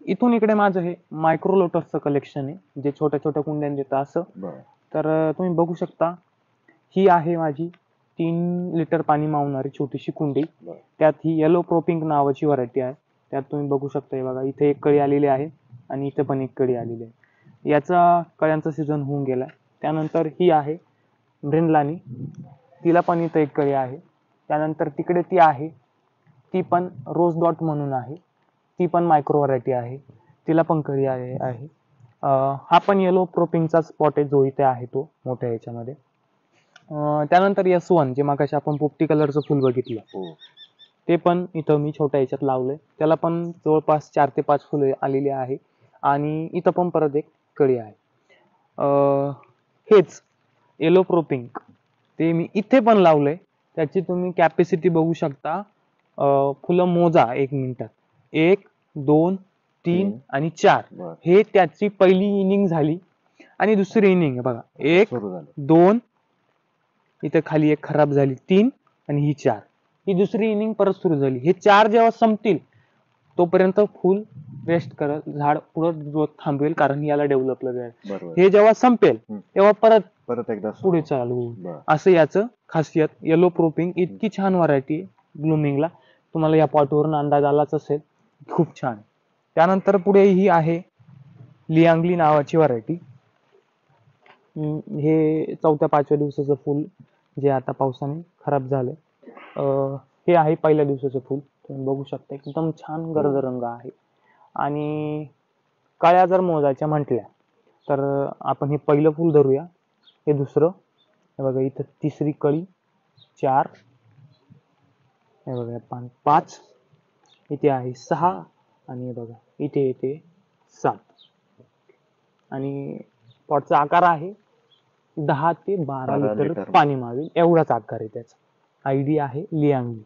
इथून इकडे माझं हे मायक्रो लोटसचं कलेक्शन आहे, जे छोट्या छोट्या कुंड्यांत येतं असं. तर तुम्ही बघू शकता, ही आहे माझी 3 लिटर पाणी मावणारी छोटीशी कुंडी. त्यात ही येलो प्रोपिंग नावाची व्हरायटी आहे. त्यात तुम्ही बघू शकता, हे बघा इथे एक कळी आलेली आहे आणि इथे पण एक कळी आलेली आहे. याचा कळ्यांचा सीझन होऊन गेलाय. त्यानंतर ही आहे ब्रिनलानी, तिला पण इथं एक कळी आहे. त्यानंतर तिकडे ती आहे, ती पण रोज डॉट म्हणून आहे, ती पण मायक्रो व्हरायटी आहे, तिला पण कळी आहे. हा पण येलो प्रोपिंगचा स्पॉट आहे, जो इथे आहे तो मोठ्या याच्यामध्ये. त्यानंतर S1 जे मागाशी आपण पोपटी कलरचं फुल बघितलं, ते पण इथं मी छोट्या याच्यात लावलंय. त्याला पण जवळपास 4 ते 5 फुलं आलेली आहे आणि इथं पण परत एक कळी आहे. हेच येलो प्रोपिंग ते मी इथे पण लावलंय. त्याची तुम्ही कॅपॅसिटी बघू शकता. फुलं मोजा 1 मिनिटात. 1, 2, 3 आणि 4 हे त्याची पहिली इनिंग झाली आणि दुसरी इनिंग आहे बघा. 1, 2, इथे खाली एक खराब झाली, 3 आणि ही 4. ही दुसरी इनिंग परत सुरू झाली. हे 4 जेव्हा संपतील तोपर्यंत फुल रेस्ट करत, झाड पुढे ग्रोथ थांबवेल, कारण याला डेव्हलपला जाईल. हे जेव्हा संपेल तेव्हा परत एकदा पुढे चालू होईल. असं याचं खासियत. येलो प्रोपिंग इतकी छान व्हरायटी ब्लूमिंगला, तुम्हाला या पॉटवरून अंदाज आलाच असेल, खूप छान. त्यानंतर पुढे ही आहे लियांगली नावाची व्हरायटी. हे 4थ्या-5व्या दिवसाचं फुल, जे आता पावसाने खराब झालंय. हे आहे पहिल्या दिवसाचं फुल, तुम्ही बघू शकता, एकदम छान गर्द रंग आहे. आणि कळ्या जर मोजायच्या म्हटल्या तर आपण हे पहिलं फुल धरूया, हे दुसरं, हे बघा इथं तिसरी कळी, 4, हे बघा 5, इथे आहे 6 आणि हे बघा इथे येते 7. आणि पॉटचा आकार आहे 10 ते 12 लिटर पाणी मावेल एवढाच आकार आहे त्याचा. आयडी आहे लियांगली.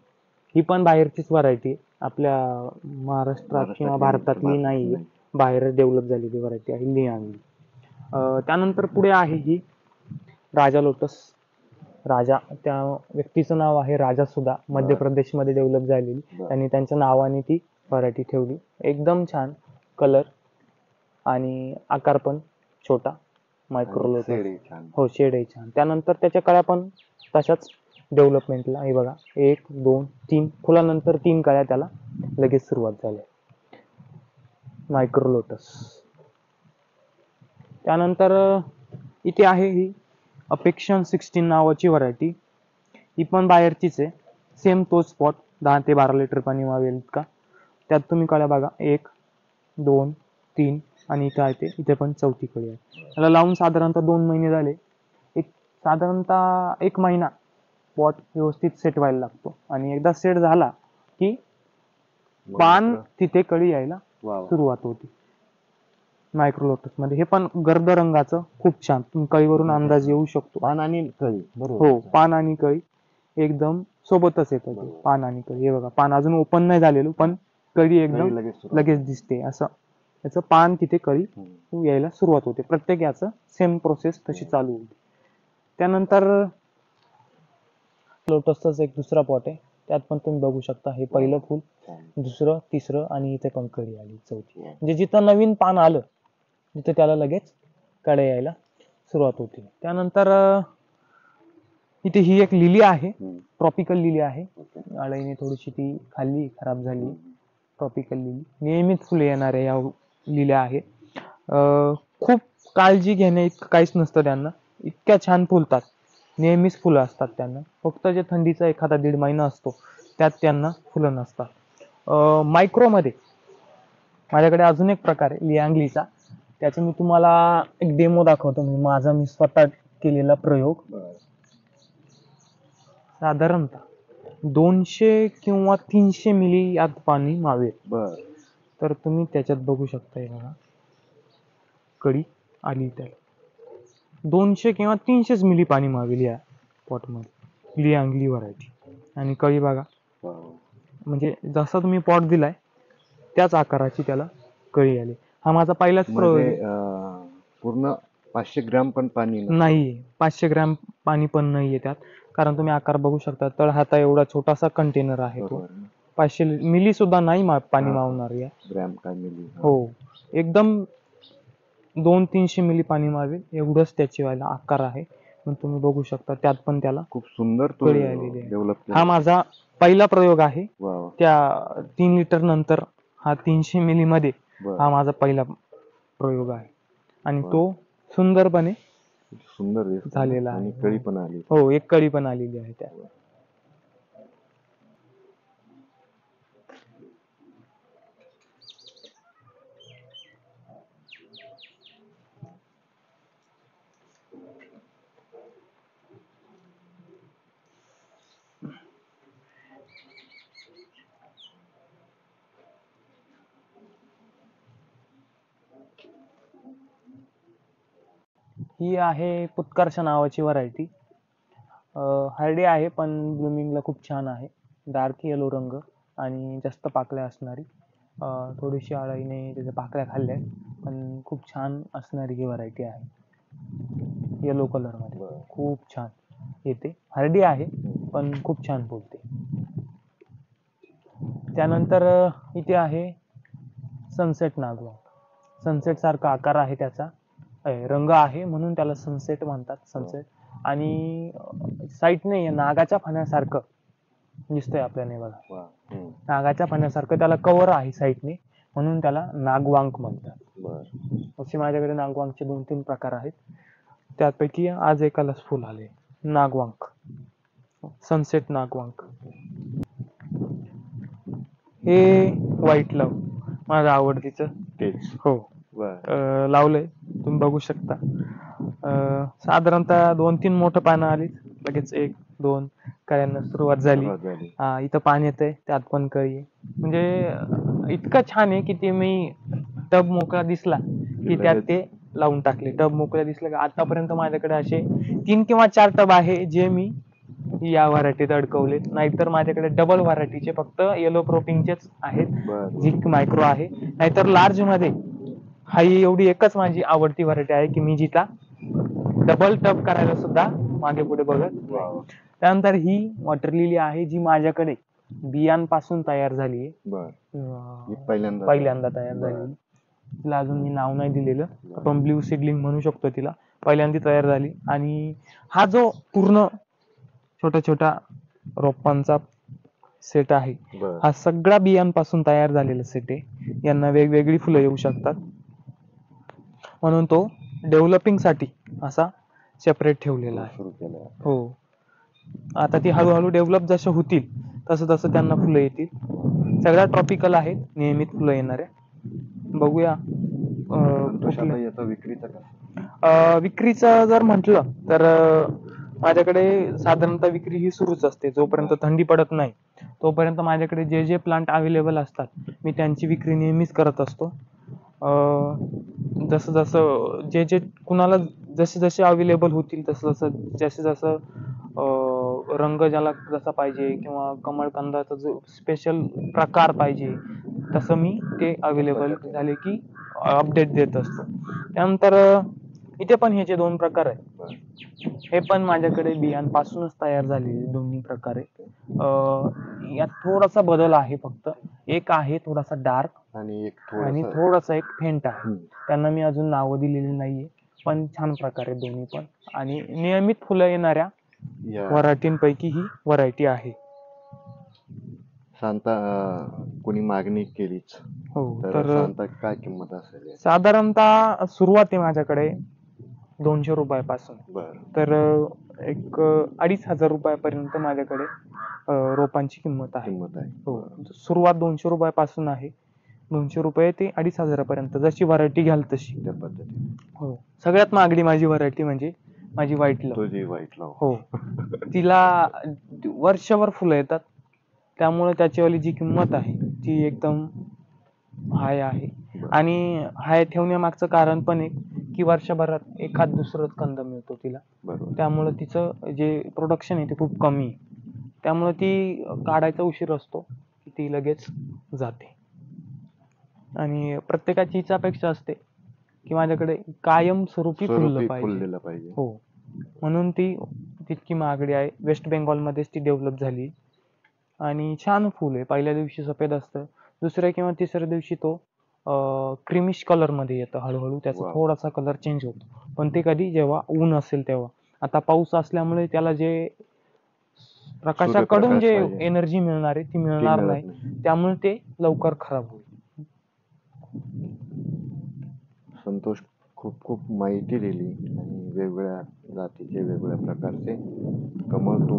ही पण बाहेरचीच व्हरायटी आहे, आपल्या महाराष्ट्रात किंवा भारतातली नाही, बाहेर डेव्हलप झालेली व्हरायटी आहे लियांगली. त्यानंतर पुढे आहे ही राजा लोटस. राजा, त्या व्यक्तीचं नाव आहे राजा सुद्धा, मध्य प्रदेशमध्ये डेव्हलप झालेली. त्यांनी त्यांच्या नावाने ती व्हरायटी ठेवली. एकदम छान कलर आणि आकार पण छोटा, मायक्रो लोटस. हो, शेड आहे छान. त्यानंतर त्याच्या कळ्या पण तशाच डेव्हलपमेंटला. हे बघा 1, 2, 3 फुलानंतर 3 कळ्या त्याला लगेच सुरुवात झाली, मायक्रो लोटस. त्यानंतर इथे आहे ही अपेक्षन 16 नावाची व्हरायटी. ही पण बाहेरचीच आहे, सेम तोच स्पॉट, 10 ते 12 लिटर पाणी मावेल इतका. त्यात तुम्ही कळ्या बघा 1, 2, 3 आणि इथे आहे, इथे पण 4थी कळी आहे. त्याला लावून साधारणतः 2 महिने झाले. साधारणतः 1 महिना पॉट व्यवस्थित सेट व्हायला लागतो आणि एकदा सेट झाला की पान तिथे कळी यायला सुरुवात होती. मायक्रो लोटस मध्ये हे पण गर्द रंगाचं, खूप छान. तुम्ही कळीवरून अंदाज येऊ शकतो. पान आणि कळी, हो, पान आणि कळी एकदम सोबतच येतं ते. पान आणि कळी, हे बघा पान अजून ओपन नाही झालेलं, पण कळी एकदम लगेच दिसते. असं याचं पान तिथे कळी यायला सुरुवात होते. प्रत्येक याचं सेम प्रोसेस तशी चालू होती. त्यानंतर लोटसचाच एक दुसरा पॉट आहे, त्यात पण तुम्ही बघू शकता, हे पहिलं फुल, दुसरं, तिसरं आणि इथे पण कळी आली 4थी. म्हणजे जिथं नवीन पान आलं तिथे त्याला लगेच कळ्या यायला सुरुवात होती. त्यानंतर इथे ही एक लिली आहे, ट्रॉपिकल लिली आहे. आळीने थोडीशी ती खाल्ली, खराब झाली. ट्रॉपिकल लिली नेहमीच फुले येणाऱ्या या लिल्या आहे. खूप काळजी घेणे इतकं काहीच नसतं त्यांना, इतक्या छान फुलतात, नेहमीच फुलं असतात त्यांना. फक्त जे थंडीचा एखादा 1.5 महिना असतो त्यात त्यांना फुलं नसतात. मायक्रोमध्ये माझ्याकडे अजून एक प्रकार आहे लियांगलीचा, त्याचा मी तुम्हाला एक डेमो दाखवतो, म्हणजे माझा मी स्वतः केलेला प्रयोग. साधारणतः 200 किंवा 300 मिली यात पाणी मावेल. तर तुम्ही त्याच्यात बघू शकता, हे बघा कळी आली, त्याला 200 किंवा 300 मिली पाणी मावेल या पॉटमध्ये, लियांगली व्हरायटी. आणि कळी बघा, म्हणजे जसा तुम्ही पॉट दिलाय त्याच आकाराची त्याला कळी आली. हा माझा पहिलाच प्रयोग. पूर्ण 500 ग्रॅम पण पाणी नाही, 500 ग्रॅम पाणी पण नाहीये त्यात, कारण तुम्ही आकार बघू शकता, तळ हाता एवढा छोटासा कंटेनर आहे तो. 500 मिली सुद्धा नाही पाणी हा. मावणार या. ग्रॅम काय मिली. हो, एकदम 200-300 मिली पाणी मावेल एवढंच त्याची व्हायला आकार आहे. पण तुम्ही बघू शकता त्यात पण त्याला खूप सुंदर तो कळी आलेली आहे. डेव्हलप हा माझा पहिला प्रयोग आहे. वा. त्या 3 लिटर नंतर हा 300 मिली मध्ये बर. हा माझा पहिला प्रयोग आहे आणि वा. तो सुंदरपणे सुंदर दिसतो झालेला आणि आहे. कळी पण आली. हो, एक कळी पण आलेली आहे त्या. ही आहे पुत्कर्ष नावाची व्हरायटी. हार्डी आहे पण ब्लूमिंगला खूप छान आहे. डार्क येलो रंग आणि जास्त पाकळ्या असणारी. थोडीशी आळीने त्याच्या पाकळ्या खाल्ल्या पण खूप छान असणारी ही व्हरायटी आहे. येलो कलर मध्ये खूप छान येते. हार्डी आहे पण खूप छान फुलते. त्यानंतर इथे आहे सनसेट नागवा. सनसेट सारखा आकार आहे त्याचा, रंग आहे म्हणून त्याला सनसेट म्हणतात. सनसेट आणि साईटने नागाच्या फण्यासारखं दिसतंय आपल्याला बघा. नागाच्या फण्यासारखं त्याला कव्हर आहे साईटने म्हणून त्याला नागवांक म्हणतात. असे माझ्याकडे नागवांकचे 2-3 प्रकार आहेत. त्यापैकी आज एकालाच फुल आले. नागवांक, सनसेट नागवांक. हे व्हाईट लव माझं आवडतीचं. तेच. हो, लावलंय तुम्ही बघू शकता. साधारणतः 2-3 मोठं पानं आली, लगेच 1-2 कळ्यांना सुरुवात झाली. इथं पाणी येतंय त्यात पण कळी आहे. म्हणजे इतकं छान आहे की ते मी टब मोकळा दिसला की त्यात ते लावून टाकले. टब मोकळा दिसला की आतापर्यंत माझ्याकडे असे 3 किंवा 4 टब आहे जे मी या व्हरायटीत अडकवले. नाहीतर माझ्याकडे डबल व्हरायटीचे फक्त येलो प्रोपिंगचेच आहेत. झिक मायक्रो आहे. नाहीतर लार्ज मध्ये ही एवढी एकच माझी आवडती व्हरायटी आहे की मी जिथं डबल टब करायला सुद्धा मागे पुढे बघत नाही. त्यानंतर ही वॉटर लिली आहे जी माझ्याकडे बियांपासून तयार झाली आहे. पहिल्यांदा तयार झाली. तिला अजून मी नाव नाही दिलेलं. आपण ब्ल्यू सीडलिंग म्हणू शकतो तिला. पहिल्यांदा तयार झाली आणि हा जो पूर्ण छोट्या छोट्या रोपांचा सेट आहे हा सगळा बियांपासून तयार झालेला सेट आहे. यांना वेगवेगळी फुलं येऊ शकतात म्हणून तो डेव्हलपिंग साठी असा सेपरेट ठेवलेला आहे. हो, आता ती हळूहळू डेव्हलप जसं होतील तसं तसं त्यांना फुलं येतील. सगळ्या ट्रॉपिकल आहेत, नियमित फुलं येणाऱ्या. बघूया विक्रीचं जर म्हटलं तर माझ्याकडे साधारणतः विक्री ही सुरूच असते. जोपर्यंत थंडी पडत नाही तोपर्यंत माझ्याकडे जे जे प्लांट अवेलेबल असतात मी त्यांची विक्री नेहमीच करत असतो. जसं जसं जे जे कुणाला जसे जसे अवेलेबल होतील तसं तसं जसं जसं रंग ज्याला जसा पाहिजे किंवा कमळकंदाचा जो स्पेशल प्रकार पाहिजे तसं मी ते अवेलेबल झाले की अपडेट देत असतो. त्यानंतर इथे पण ह्याचे 2 प्रकार आहेत. हे पण माझ्याकडे बियांपासूनच तयार झालेले दोन्ही प्रकारे. यात थोडासा बदल आहे फक्त. एक आहे थोडासा डार्क आणि थोडासा एक फेंट आहे. त्यांना मी अजून नावं दिलेली नाहीये पण छान प्रकारे दोन्ही पण. आणि नियमित फुलं येणाऱ्या व्हरायटींपैकी ही व्हरायटी आहे. कोणी मागणी केलीच तर काय किंमत असेल? साधारणतः सुरुवात आहे माझ्याकडे 200 रुपयापासून. तर एक 2,500 रुपयापर्यंत माझ्याकडे रोपांची किंमत आहे. हो, सुरुवात 200 रुपयापासून आहे. 200 रुपये ते 2,500 पर्यंत जशी व्हरायटी घ्याल तशी त्या पद्धतीने. हो, सगळ्यात महागडी माझी व्हरायटी म्हणजे माझी व्हाईट लव. हो, तिला वर्षभर फुलं येतात त्यामुळे त्याचीवाली जी किंमत आहे ती एकदम हाय आहे. आणि हाय ठेवण्यामागचं कारण पण एक की वर्षभरात एखाद दुसरंच कंद मिळतो तिला. त्यामुळे तिचं जे प्रोडक्शन आहे ते खूप कमी आहे. त्यामुळे ती काढायचा उशीर असतो की ती लगेच जाते. आणि प्रत्येकाची इच्छा अपेक्षा असते की माझ्याकडे कायम स्वरूपी फुललं पाहिजे. हो, म्हणून ती तितकी महागडी आहे. वेस्ट बेंगॉल मध्येच ती डेव्हलप झाली. आणि छान फुल आहे. पहिल्या दिवशी सफेद असतं, दुसऱ्या किंवा तिसऱ्या दिवशी तो क्रीमिश कलर मध्ये येतं. हळूहळू त्याचा वा. थोडासा कलर चेंज होतो, पण ते कधी जेव्हा ऊन असेल तेव्हा. आता पाऊस असल्यामुळे त्याला जे प्रकाशाकडून सूर्यप्रकाश जे पाहिजे एनर्जी मिळणार आहे ती ती मिळणार मिळत नाही, नाही. त्यामुळे ते लवकर खराब होईल. संतोष, खूप खूप माहिती दिली आणि वेगवेगळ्या जातीचे वेगवेगळ्या प्रकारचे कमळ तू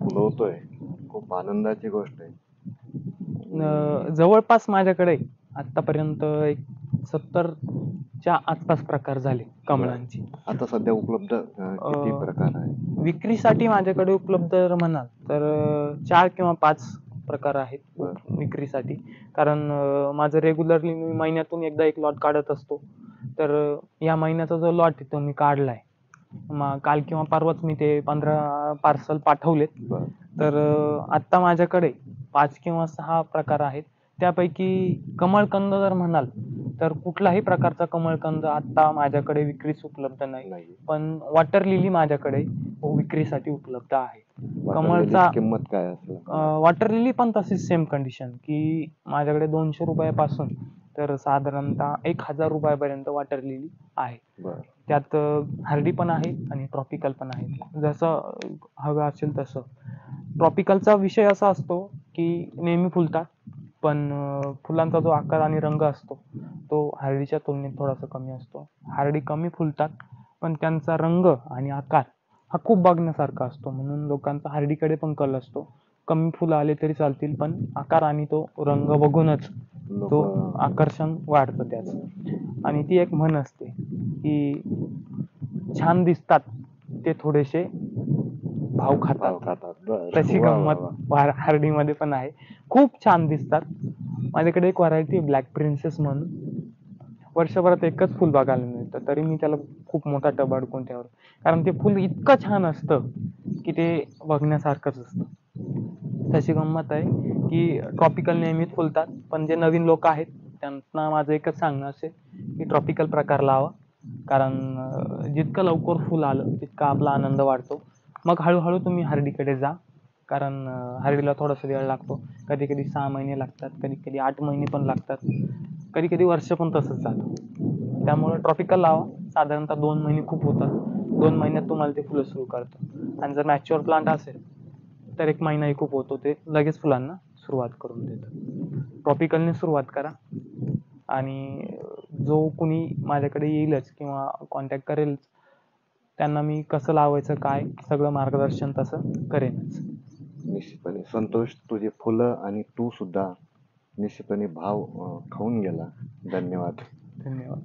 फुलवतोय, खूप आनंदाची गोष्ट आहे. जवळपास माझ्याकडे आतापर्यंत एक 70च्या आसपास प्रकार झाले कमळांची. आता सध्या उपलब्ध किती प्रकार आहे? विक्रीसाठी माझ्याकडे उपलब्ध जर म्हणाल तर 4 किंवा 5 प्रकार आहेत विक्रीसाठी. कारण माझं रेग्युलरली मी महिन्यातून एकदा एक लॉट काढत असतो. तर या महिन्याचा जो लॉट आहे तो मी काढलाय. मग काल किंवा परवाच मी ते 15 पार्सल पाठवलेत. तर आत्ता माझ्याकडे 5 किंवा 6 प्रकार आहेत. त्यापैकी कमळकंद जर म्हणाल तर कुठलाही प्रकारचा कमळकंद आत्ता माझ्याकडे विक्रीस उपलब्ध नाही. पण वॉटर लिली माझ्याकडे विक्रीसाठी उपलब्ध आहे. कमळचा किंमत काय असेल? वॉटर लिली पण तशीच सेम कंडिशन की माझ्याकडे 200 रुपयापासून तर साधारणतः 1000 रुपयापर्यंत वॉटर लिली आहे. त्यात हार्डी पण आहे आणि ट्रॉपिकल पण आहे, जसं हवं असेल तसं. ट्रॉपिकलचा विषय असा असतो की नेहमी फुलतात, पण फुलांचा जो आकार आणि रंग असतो तो हार्डीच्या तुलनेत थोडासा कमी असतो. हार्डी कमी फुलतात, पण त्यांचा रंग आणि आकार हा खूप बघण्यासारखा असतो, म्हणून लोकांचा हार्डीकडे पण कल असतो. कमी फुलं आले तरी चालतील, पण आकार आणि तो रंग बघूनच तो आकर्षण वाढतं त्याचं. आणि ती एक म्हण असते की छान दिसतात ते थोडेसे भाव खातात. तशी गंमत हार्डीमध्ये पण आहे. खूप छान दिसतात. माझ्याकडे एक व्हरायटी ब्लॅक प्रिन्सेस म्हणून, वर्षभरात एकच फुल बघायला मिळतं, तरी मी त्याला खूप मोठा टब अडकून ठेवला. कारण ते फुल इतकं छान असतं की ते बघण्यासारखंच असतं. तशी गंमत आहे की ट्रॉपिकल नेहमीच फुलतात, पण जे नवीन लोक आहेत त्यांना माझं एकच सांगणं असेल की ट्रॉपिकल प्रकार लावा. कारण जितकं लवकर फुल आलं तितका आपला आनंद वाढतो. मग हळूहळू तुम्ही हार्डीकडे जा, कारण हार्डीला थोडासा वेळ लागतो. कधी कधी 6 महिने लागतात, कधी कधी 8 महिने पण लागतात, कधी कधी वर्ष पण तसंच जातं. त्यामुळे ट्रॉपिकल लावा. साधारणतः 2 महिने खूप होतात. 2 महिन्यात तुम्हाला ते फुलं सुरू करतं. आणि जर मॅच्युअर प्लांट असेल तर 1 महिनाही खूप होतो, ते लगेच फुलांना सुरुवात करून देतं. ट्रॉपिकलने सुरुवात करा. आणि जो कुणी माझ्याकडे येईलच किंवा कॉन्टॅक्ट करेलच त्यांना मी कसं लावायचं काय सगळं मार्गदर्शन तसं करेनच. निश्चितपणे संतोष, तुझी फुलं आणि तू सुद्धा निश्चितपणे भाव खाऊन गेला. धन्यवाद. धन्यवाद.